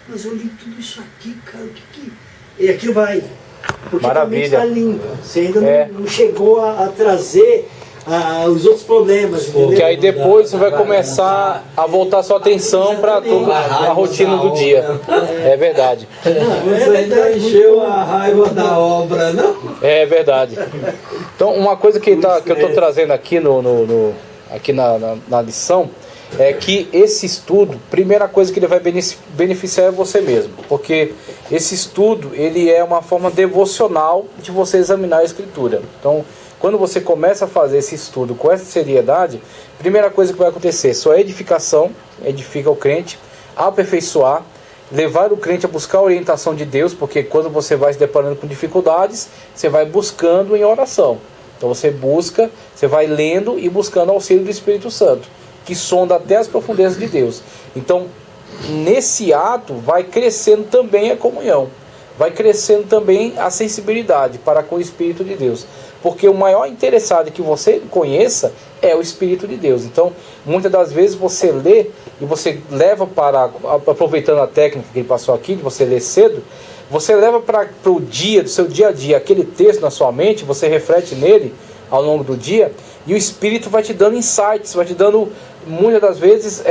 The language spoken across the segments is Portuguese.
Mas eu li tudo isso aqui, cara, o que... E aquilo vai... Porque Maravilha. está limpo. Você ainda não chegou a trazer os outros problemas, entendeu? Porque aí depois você vai começar a voltar sua atenção para a rotina do dia. É verdade. Você ainda encheu a raiva da obra, não? É verdade. Então, uma coisa que eu estou trazendo aqui, aqui na lição, é que esse estudo, primeira coisa que ele vai beneficiar é você mesmo. Porque esse estudo, ele é uma forma devocional de você examinar a Escritura. Então, quando você começa a fazer esse estudo com essa seriedade, primeira coisa que vai acontecer, sua edificação, edifica o crente, aperfeiçoar, levar o crente a buscar a orientação de Deus, porque quando você vai se deparando com dificuldades, você vai buscando em oração. Então você busca, você vai lendo e buscando auxílio do Espírito Santo, que sonda até as profundezas de Deus. Então, nesse ato, vai crescendo também a comunhão, vai crescendo também a sensibilidade para com o Espírito de Deus. Porque o maior interessado que você conheça é o Espírito de Deus. Então, muitas das vezes você lê e você leva para, aproveitando a técnica que ele passou aqui, de você ler cedo, você leva para o dia, do seu dia a dia, aquele texto na sua mente, você reflete nele ao longo do dia, e o Espírito vai te dando insights, vai te dando, muitas das vezes,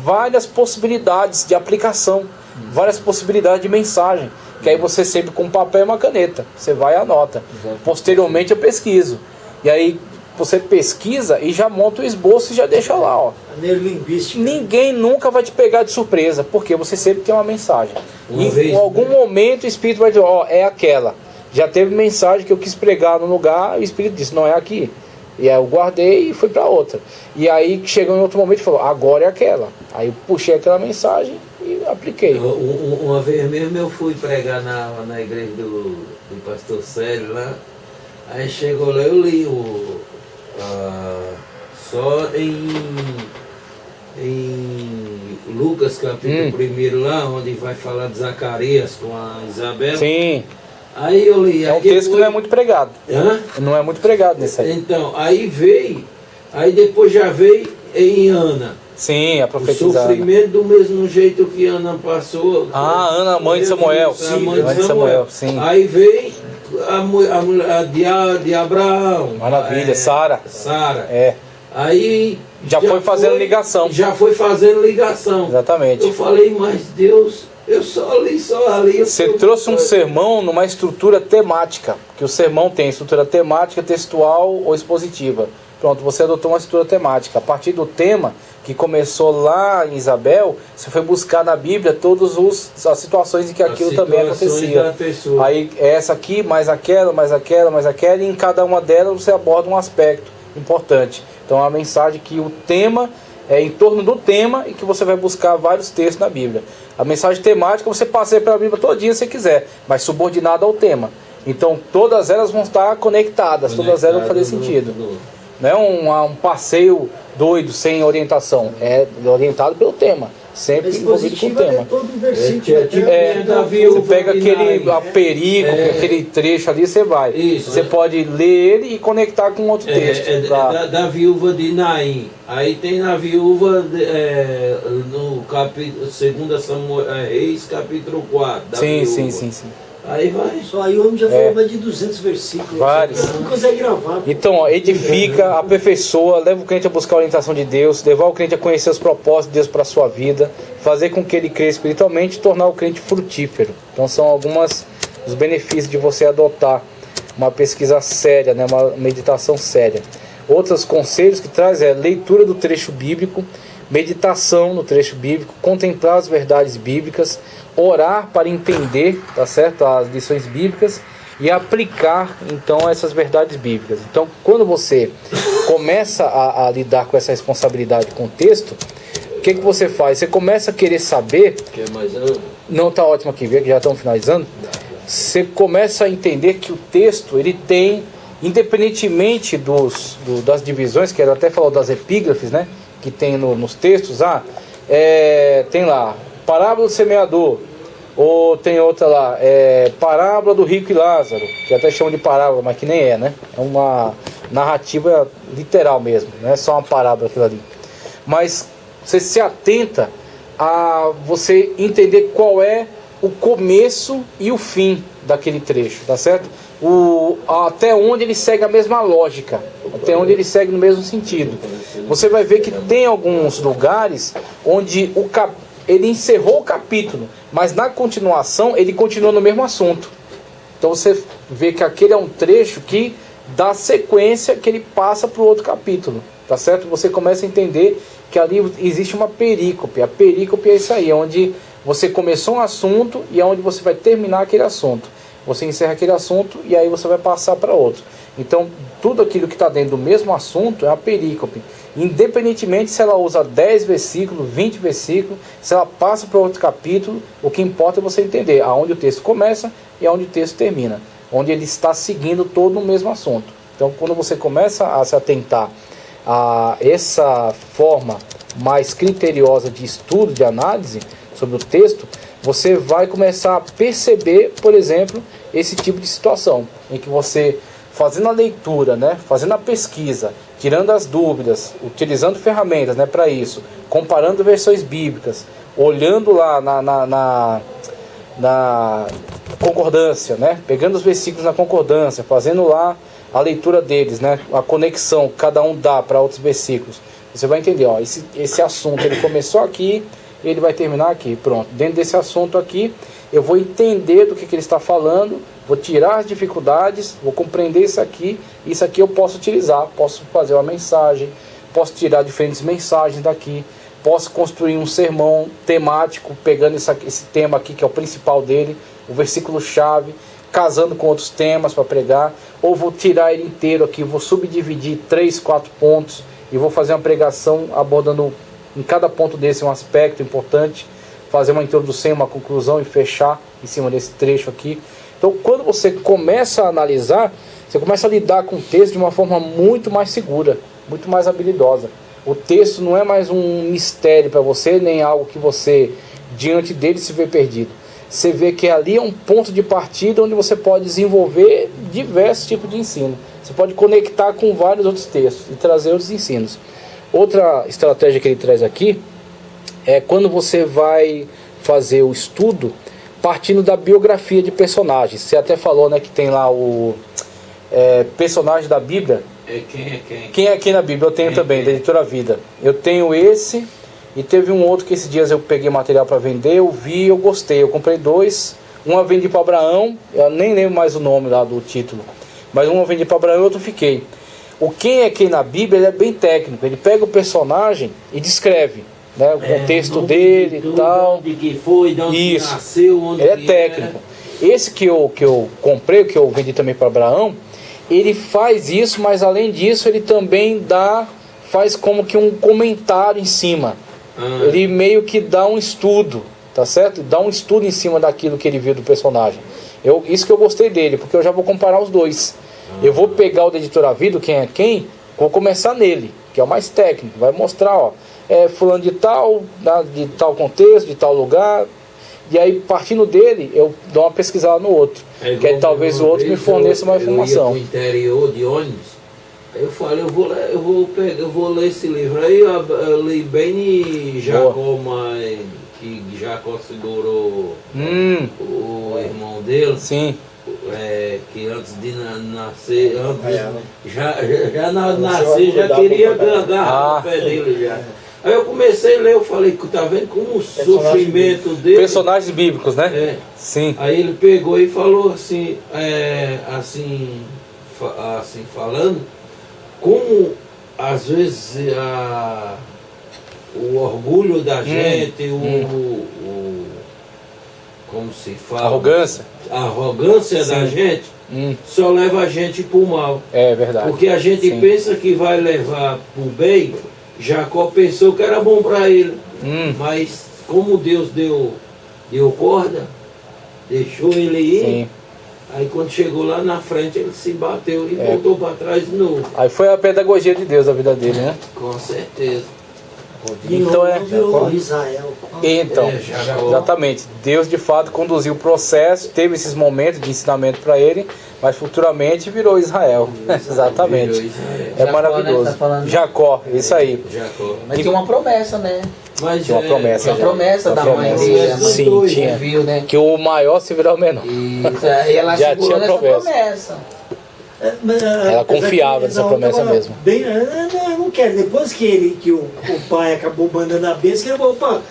várias possibilidades de aplicação, várias possibilidades de mensagem, que aí você sempre com um papel e uma caneta, você vai e anota. Posteriormente eu pesquiso, e aí você pesquisa e já monta o esboço e já deixa lá, ó. Neurolinguística. Ninguém nunca vai te pegar de surpresa, porque você sempre tem uma mensagem. E em algum momento o Espírito vai dizer, ó, é aquela. Já teve mensagem que eu quis pregar no lugar, o Espírito disse, não é aqui. E aí eu guardei e fui para outra. E aí chegou em outro momento e falou, agora é aquela. Aí eu puxei aquela mensagem e apliquei. Uma vez mesmo eu fui pregar na igreja do pastor Célio lá. Aí chegou lá, eu li só em Lucas capítulo 1 lá, onde vai falar de Zacarias com a Isabel. Sim. Aí eu li. É um texto que não é muito pregado. Hã? Não é muito pregado nesse aí. Então, aí veio, aí depois já veio em Ana. Sim, a O profetizada. sofrimento do mesmo jeito que Ana passou. Ana, mãe de Samuel. A mãe de Samuel. Sim. Aí veio a mulher de Abraão. Maravilha, Sara. Sara. É. Aí Já foi fazendo ligação. Já foi fazendo ligação. Exatamente. Eu falei, mas Deus, eu só ali. Você trouxe um sermão numa estrutura temática, que o sermão tem estrutura temática, textual ou expositiva. Pronto, você adotou uma estrutura temática. A partir do tema que começou lá em Isabel, você foi buscar na Bíblia todas as situações em que aquilo também acontecia. Aí essa aqui, mais aquela, e em cada uma delas você aborda um aspecto importante. Então é uma mensagem que o tema é em torno do tema e que você vai buscar vários textos na Bíblia. A mensagem temática você passeia pela Bíblia todinha se quiser, mas subordinada ao tema. Então todas elas vão estar conectadas, todas elas vão fazer sentido. Não é um passeio doido, sem orientação. É orientado pelo tema. Sempre envolvido com o tema. Você pega aquele perigo, aquele trecho ali, você vai. Isso, você pode ler ele e conectar com outro texto. Da viúva de Naim. Aí tem na viúva no capítulo 2 Samuel, Reis, capítulo 4. Sim. Aí vai. Só aí o homem já falou mais de 200 versículos. Vários. Não consegue gravar. Então, ó, edifica, aperfeiçoa, leva o crente a buscar a orientação de Deus, levar o crente a conhecer os propósitos de Deus para a sua vida, fazer com que ele cresça espiritualmente e tornar o crente frutífero. Então são alguns dos benefícios de você adotar uma pesquisa séria, né, uma meditação séria. Outros conselhos que traz é leitura do trecho bíblico, meditação no trecho bíblico, contemplar as verdades bíblicas, orar para entender, tá certo, as lições bíblicas e aplicar então essas verdades bíblicas. Então, quando você começa a lidar com essa responsabilidade com o texto, o que você faz? Você começa a querer saber. Quer mais? Não, tá ótimo aqui, que já estamos finalizando. Você começa a entender que o texto ele tem, independentemente das divisões, que ele até falou das epígrafes, né, que tem nos textos, tem lá parábola do semeador, ou tem outra lá, parábola do rico e Lázaro, que até chamam de parábola, mas que nem é, né? É uma narrativa literal mesmo, não é só uma parábola aquilo ali. Mas você se atenta a você entender qual é o começo e o fim daquele trecho, tá certo? Até onde ele segue a mesma lógica, até onde ele segue no mesmo sentido. Você vai ver que tem alguns lugares onde ele encerrou o capítulo, mas na continuação ele continua no mesmo assunto. Então você vê que aquele é um trecho que dá sequência, que ele passa para o outro capítulo, tá certo? Você começa a entender que ali existe uma perícope. A perícope é isso aí, onde você começou um assunto e é onde você vai terminar aquele assunto. Você encerra aquele assunto e aí você vai passar para outro. Então, tudo aquilo que está dentro do mesmo assunto é a perícope. Independentemente se ela usa 10 versículos, 20 versículos, se ela passa para outro capítulo, o que importa é você entender aonde o texto começa e aonde o texto termina. Onde ele está seguindo todo o mesmo assunto. Então, quando você começa a se atentar a essa forma mais criteriosa de estudo, de análise sobre o texto, você vai começar a perceber, por exemplo, esse tipo de situação, em que você, fazendo a leitura, né, fazendo a pesquisa, tirando as dúvidas, utilizando ferramentas, né, para isso, comparando versões bíblicas, olhando lá na concordância, né, pegando os versículos na concordância, fazendo lá a leitura deles, né, a conexão que cada um dá para outros versículos, você vai entender, ó, esse assunto ele começou aqui, ele vai terminar aqui, pronto. Dentro desse assunto aqui, eu vou entender do que ele está falando, vou tirar as dificuldades, vou compreender isso aqui eu posso utilizar, posso fazer uma mensagem, posso tirar diferentes mensagens daqui, posso construir um sermão temático, pegando esse tema aqui, que é o principal dele, o versículo-chave, casando com outros temas para pregar, ou vou tirar ele inteiro aqui, vou subdividir 3, 4 pontos, e vou fazer uma pregação abordando em cada ponto desse um aspecto importante, fazer uma introdução, uma conclusão e fechar em cima desse trecho aqui. Então, quando você começa a analisar, você começa a lidar com o texto de uma forma muito mais segura, muito mais habilidosa. O texto não é mais um mistério para você, nem algo que você, diante dele, se vê perdido. Você vê que ali é um ponto de partida onde você pode desenvolver diversos tipos de ensino. Você pode conectar com vários outros textos e trazer outros ensinos. Outra estratégia que ele traz aqui é quando você vai fazer o estudo partindo da biografia de personagens. Você até falou, né, que tem lá o personagem da Bíblia. Quem é aqui na Bíblia? Eu tenho também, da Editora Vida. Eu tenho esse e teve um outro que esses dias eu peguei material para vender, eu vi, eu gostei. Eu comprei 2, um eu vendi para Abraão, eu nem lembro mais o nome lá do título, mas um eu vendi para Abraão e outro fiquei. O quem é quem na Bíblia, ele é bem técnico, ele pega o personagem e descreve, né, o contexto dele e tal. De que foi, de onde isso. Nasceu, onde ele é técnico. Esse que eu comprei, que eu vendi também para Abraão, ele faz isso, mas além disso ele também faz como que um comentário em cima. Ele meio que dá um estudo, tá certo? Dá um estudo em cima daquilo que ele viu do personagem. Isso que eu gostei dele, porque eu já vou comparar os dois. Eu vou pegar o da Editora Vida, quem é quem, vou começar nele, que é o mais técnico, vai mostrar, ó, fulano de tal contexto, de tal lugar, e aí partindo dele, eu dou uma pesquisada no outro, que aí talvez o outro me forneça uma informação. Eu ia pro interior de ônibus, aí eu falei, eu vou ler esse livro, aí eu li bem em Jacó, mas que Jacó segurou o irmão dele. Sim. Que antes de nascer, já nascer, já queria agarrar o pé dele já. Aí eu comecei a ler, eu falei, tá vendo como o sofrimento dele... Personagens bíblicos, né? Sim. Aí ele pegou e falou assim, falando, como às vezes o orgulho da gente, como se fala? A arrogância da gente só leva a gente para o mal. É verdade. Porque a gente pensa que vai levar para o bem. Jacó pensou que era bom para ele. Mas como Deus deu corda, deixou ele ir. Sim. Aí quando chegou lá na frente ele se bateu e voltou para trás de novo. Aí foi a pedagogia de Deus a vida dele, né? Com certeza. Então é Israel. Então, exatamente. Deus de fato conduziu o processo, teve esses momentos de ensinamento para ele, mas futuramente virou Israel. Exatamente. Virou Israel. É maravilhoso. Né, tá Jacó, isso aí. Jacó. Mas tinha uma promessa, né? Mas Tinha uma promessa. Uma promessa da mãe dele. Sim, tinha. Viu, né? Que o maior se virá o menor. Isso, e ela Já segurou tinha nessa promessa. Ela confiava nessa promessa mesmo. Bem, eu não quero. Depois que o pai acabou mandando a bênção, ele falou, opa,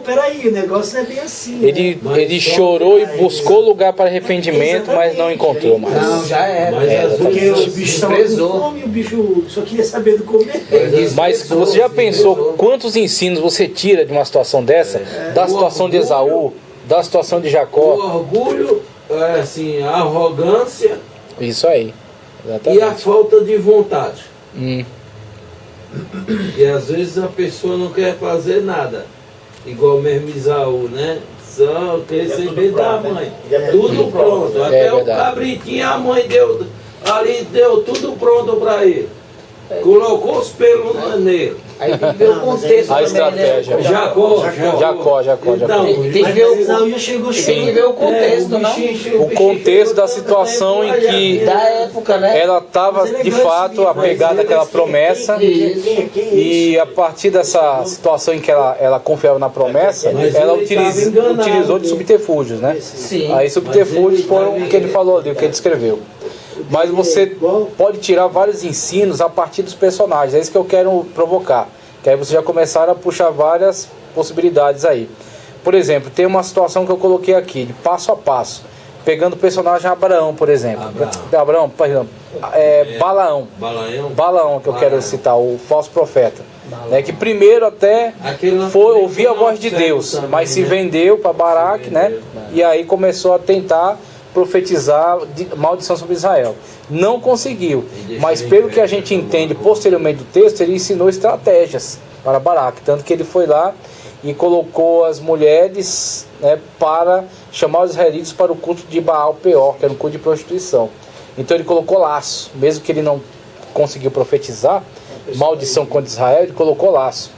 peraí, o negócio não é bem assim. Ele chorou e buscou lugar para arrependimento, mas não encontrou mais. Não, já era. Porque o bicho estava com fome, o bicho só queria saber do comer. Mas você já pensou quantos ensinos você tira de uma situação dessa? Da situação de Esaú, da situação de Jacó? O orgulho, assim, a arrogância. Isso aí. Exatamente. E a falta de vontade. E às vezes a pessoa não quer fazer nada. Igual mesmo Isaú, né? Só quer receber da mãe. Tudo pronto. Até o cabritinho, a mãe deu tudo pronto para ele. Colocou os pelos nele. Aí tem que ver o contexto a também, estratégia. Né? Jacó. Então, tem que ver o, já chegou tem que ver o contexto, não? O contexto da situação em que Da época, né? ela estava de fato apegada àquela promessa, e a partir dessa situação em que ela confiava na promessa, ela utilizou de subterfúgios, né? Sim. Aí subterfúgios foram o que ele falou ali, o que ele escreveu. Mas você pode tirar vários ensinos a partir dos personagens. É isso que eu quero provocar. Que aí vocês já começaram a puxar várias possibilidades aí. Por exemplo, tem uma situação que eu coloquei aqui, de passo a passo. Pegando o personagem Abraão, por exemplo. Perdão. Balaão, que eu quero citar, o falso profeta. Que primeiro até foi ouvir a voz de Deus, mas se vendeu para Baraque, né? E aí começou a tentar profetizar maldição sobre Israel. Não conseguiu, mas pelo que a gente entende posteriormente do texto, ele ensinou estratégias para Baraque, tanto que ele foi lá e colocou as mulheres, né, para chamar os israelitas para o culto de Baal Peor, que era um culto de prostituição. Então ele colocou laço, mesmo que ele não conseguiu profetizar maldição contra Israel, ele colocou laço.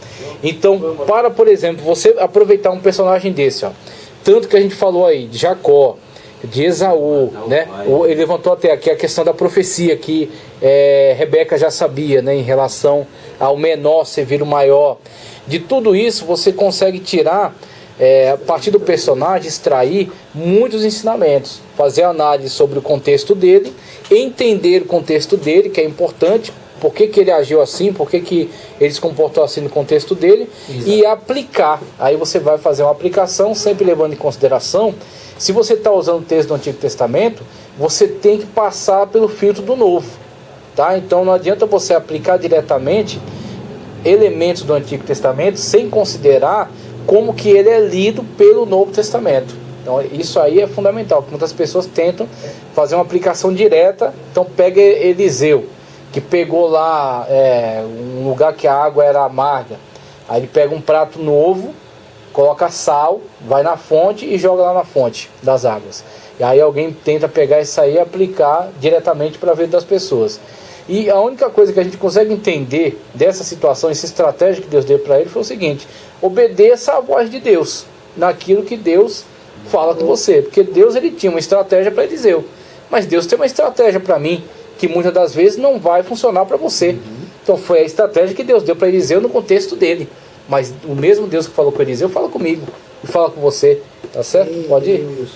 Então, para, por exemplo, você aproveitar um personagem desse, tanto que a gente falou aí de Jacó, de Esaú, né? Ele levantou até aqui a questão da profecia que Rebeca já sabia, né? Em relação ao menor servir o maior. De tudo isso você consegue tirar, a partir do personagem, extrair muitos ensinamentos, fazer análise sobre o contexto dele, entender o contexto dele, que é importante, por que ele agiu assim, por que ele se comportou assim no contexto dele. Exato. E aplicar. Aí você vai fazer uma aplicação, sempre levando em consideração. Se você está usando o texto do Antigo Testamento, você tem que passar pelo filtro do Novo, tá? Então não adianta você aplicar diretamente elementos do Antigo Testamento sem considerar como que ele é lido pelo Novo Testamento. Então isso aí é fundamental, porque muitas pessoas tentam fazer uma aplicação direta. Então pega Eliseu, que pegou lá um lugar que a água era amarga, aí ele pega um prato novo, coloca sal, vai na fonte e joga lá na fonte das águas. E aí alguém tenta pegar isso aí e aplicar diretamente para a vida das pessoas. E a única coisa que a gente consegue entender dessa situação, essa estratégia que Deus deu para ele, foi o seguinte: obedeça à voz de Deus, naquilo que Deus fala com você. Porque Deus, ele tinha uma estratégia para Eliseu, mas Deus tem uma estratégia para mim, que muitas das vezes não vai funcionar para você. Então foi a estratégia que Deus deu para Eliseu no contexto dele. Mas o mesmo Deus que falou com Eliseu fala comigo e fala com você, tá certo? Pode ir.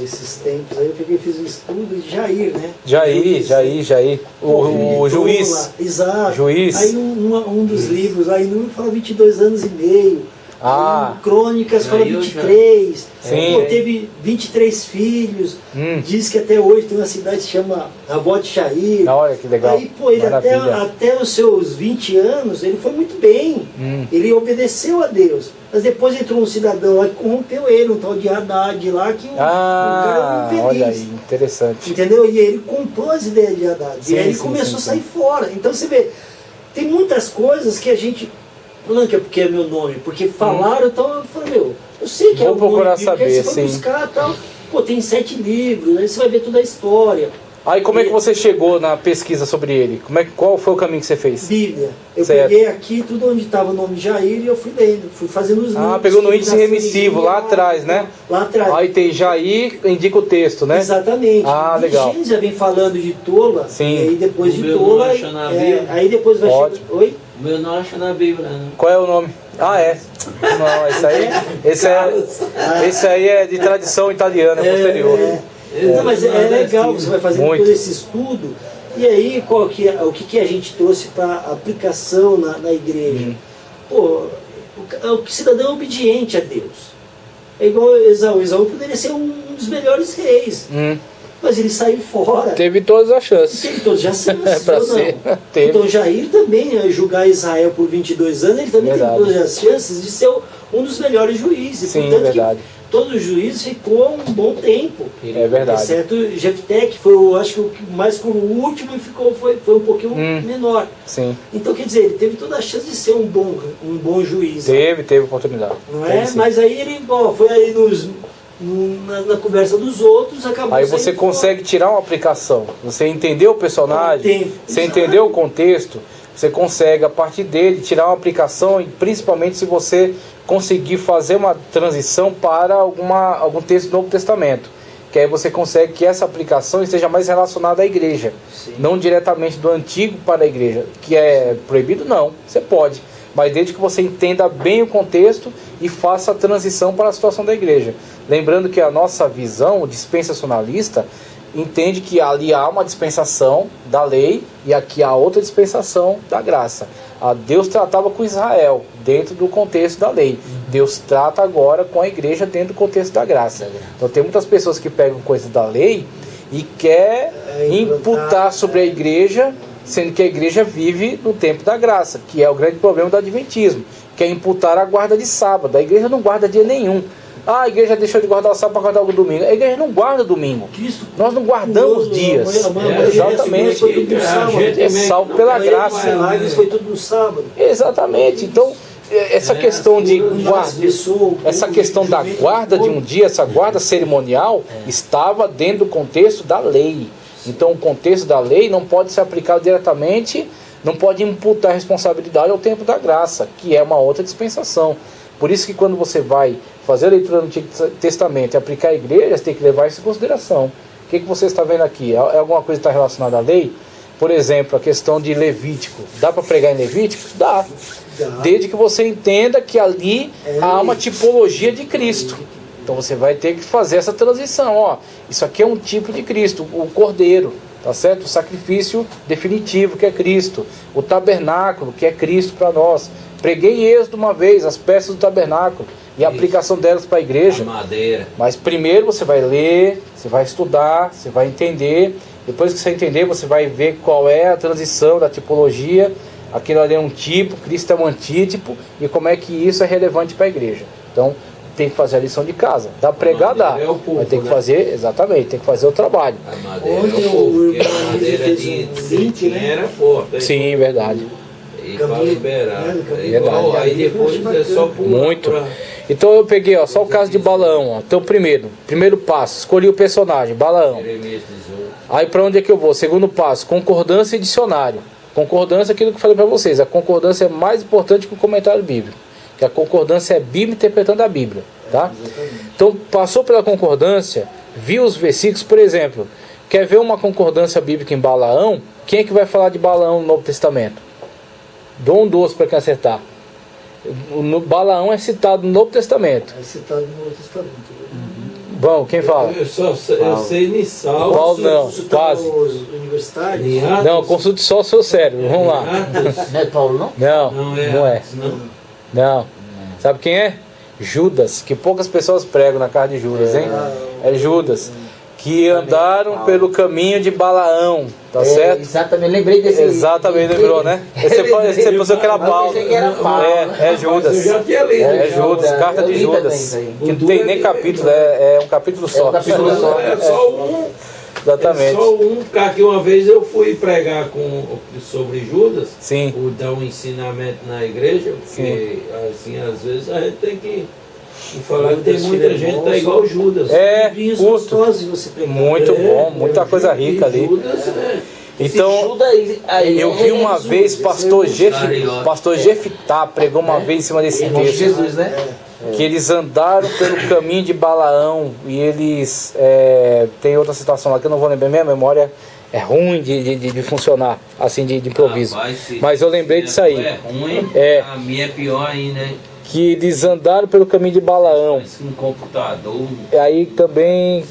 Esses tempos aí eu peguei e fiz um estudo de Jair, né? Jair. O juiz. Exato. Juiz. Aí um dos livros, aí não fala 22 anos e meio. Crônicas fala 23. Sim. Teve 23 filhos. Diz que até hoje tem uma cidade que se chama Avó de Jair. Olha que legal. Aí, ele até os seus 20 anos, ele foi muito bem. Ele obedeceu a Deus. Mas depois entrou um cidadão lá que corrompeu ele, um tal de Haddad lá, que o cara não olha aí, interessante. Entendeu? E ele comprou as ideias de Haddad. E aí ele começou a sair fora. Então você vê, tem muitas coisas que a gente... Não é porque é meu nome, porque falaram, então eu falei, eu sei que é o nome. Vou procurar saber, você foi buscar tal. Pô, tem 7 livros, aí você vai ver toda a história. Aí como é que você chegou na pesquisa sobre ele? Qual foi o caminho que você fez? Bíblia. Eu certo. Peguei aqui tudo onde estava o nome de Jair e eu fui lendo, fui fazendo os links. Pegou no índice remissivo, lá atrás, né? Lá atrás. Aí tem Jair, indica o texto, né? Exatamente. Legal. Gênesis já vem falando de Tola, sim. E aí depois de Tola, aí depois vai chegar... Oi? O meu não acha na Bíblia, né? Qual é o nome? É. Não, esse aí é de tradição italiana, posterior. Não, mas é legal, você vai fazendo todo esse estudo. E aí, o que a gente trouxe para aplicação na igreja? Pô, o cidadão é obediente a Deus. É igual Esaú. Esaú poderia ser um dos melhores reis. Mas ele saiu fora. Teve todas as chances. Teve todas as chances. Pra ser. Teve. Então Jair também, julgar Israel por 22 anos, ele também teve todas as chances de ser um dos melhores juízes. Sim, portanto, verdade. Todo o juiz ficou um bom tempo. É verdade. Exceto Jefté, que foi, acho que o mais como o último e foi um pouquinho menor. Sim. Então, quer dizer, ele teve toda a chance de ser um bom juiz. Teve oportunidade. Não é? Mas aí ele foi aí na conversa dos outros, acabou. Aí você consegue tirar uma aplicação. Você entendeu o personagem, você entendeu o contexto, você consegue, a partir dele, tirar uma aplicação, e principalmente se você conseguir fazer uma transição para algum texto do Novo Testamento. Que aí você consegue que essa aplicação esteja mais relacionada à igreja. Sim. Não diretamente do Antigo para a igreja. Que é proibido? Não. Você pode. Mas desde que você entenda bem o contexto e faça a transição para a situação da igreja. Lembrando que a nossa visão dispensacionalista entende que ali há uma dispensação da lei e aqui há outra dispensação da graça. Deus tratava com Israel dentro do contexto da lei. Deus trata agora com a igreja dentro do contexto da graça. Então tem muitas pessoas que pegam coisas da lei e quer imputar sobre a igreja, sendo que a igreja vive no tempo da graça, que é o grande problema do adventismo, que é imputar a guarda de sábado. A igreja não guarda dia nenhum. A igreja deixou de guardar o sábado para guardar o domingo. A igreja não guarda domingo. Nós não guardamos dias. Exatamente. É salvo pela graça. Foi tudo no sábado. Exatamente. Então, essa questão de essa questão da guarda de um dia, essa guarda cerimonial, estava dentro do contexto da lei. Então, o contexto da lei não pode ser aplicado diretamente, não pode imputar responsabilidade ao tempo da graça, que é uma outra dispensação. Por isso que quando você vai fazer a leitura do Antigo Testamento e aplicar a igreja, você tem que levar isso em consideração. O que você está vendo aqui? É alguma coisa que está relacionada à lei? Por exemplo, a questão de Levítico. Dá para pregar em Levítico? Dá. Desde que você entenda que ali há uma tipologia de Cristo. Então você vai ter que fazer essa transição. Isso aqui é um tipo de Cristo, o Cordeiro. Tá certo? O sacrifício definitivo, que é Cristo. O tabernáculo, que é Cristo para nós. Preguei em Êxodo uma vez as peças do tabernáculo e a aplicação delas para a igreja. Madeira. Mas primeiro você vai ler, você vai estudar, você vai entender. Depois que você entender, você vai ver qual é a transição da tipologia. Aquilo ali é um tipo, Cristo é um antítipo, e como é que isso é relevante para a igreja. Então, tem que fazer a lição de casa. Dá pregar, dá. Mas tem que fazer, exatamente, tem que fazer o trabalho. A madeira é o povo, porque a madeira de era forte. Sim, verdade. E para liberar. Aí depois é só pular. Muito. Então eu peguei, só o caso de Balaão. Então primeiro passo, escolhi o personagem, Balaão. Aí para onde é que eu vou? Segundo passo, concordância e dicionário. Concordância é aquilo que eu falei para vocês. A concordância é mais importante que o comentário bíblico. Que a concordância é a Bíblia interpretando a Bíblia. Tá? Então passou pela concordância, viu os versículos, por exemplo. Quer ver uma concordância bíblica em Balaão? Quem é que vai falar de Balaão no Novo Testamento? Dou um doce para quem acertar. O Balaão é citado no Novo Testamento. É citado no Novo Testamento. Bom, quem fala? Eu sei Nissal. Paulo não, quase. Não, consulte só o seu cérebro. Vamos lá. Não é Paulo, não? Não é. Não. Sabe quem é? Judas, que poucas pessoas pregam na casa de Judas, hein? É Judas. Que andaram pelo caminho de Balaão, tá certo? Exatamente, lembrei desse. Exatamente, lembrou, né? Você pensou que era Paulo. É Judas. Eu já tinha lido. É Judas, carta de Judas. Que não tem nem capítulo, é um capítulo só. É só um. Exatamente. Só um, porque uma vez eu fui pregar sobre Judas. Sim. Dar um ensinamento na igreja, porque assim, às vezes a gente tem que E falar que tem muita gente que tá igual Judas. Curto. Muito bom, muita coisa rica ali. Judas, Então, eu vi uma vez pastor Jefitá pregou uma vez em cima desse texto. Jesus, né? Que eles andaram pelo caminho de Balaão e eles... tem outra citação lá que eu não vou lembrar, minha memória é ruim de funcionar, assim, de improviso. Mas eu lembrei disso aí. É ruim, a minha é pior ainda, hein? Que eles andaram pelo caminho de Balaão. Um computador. Aí também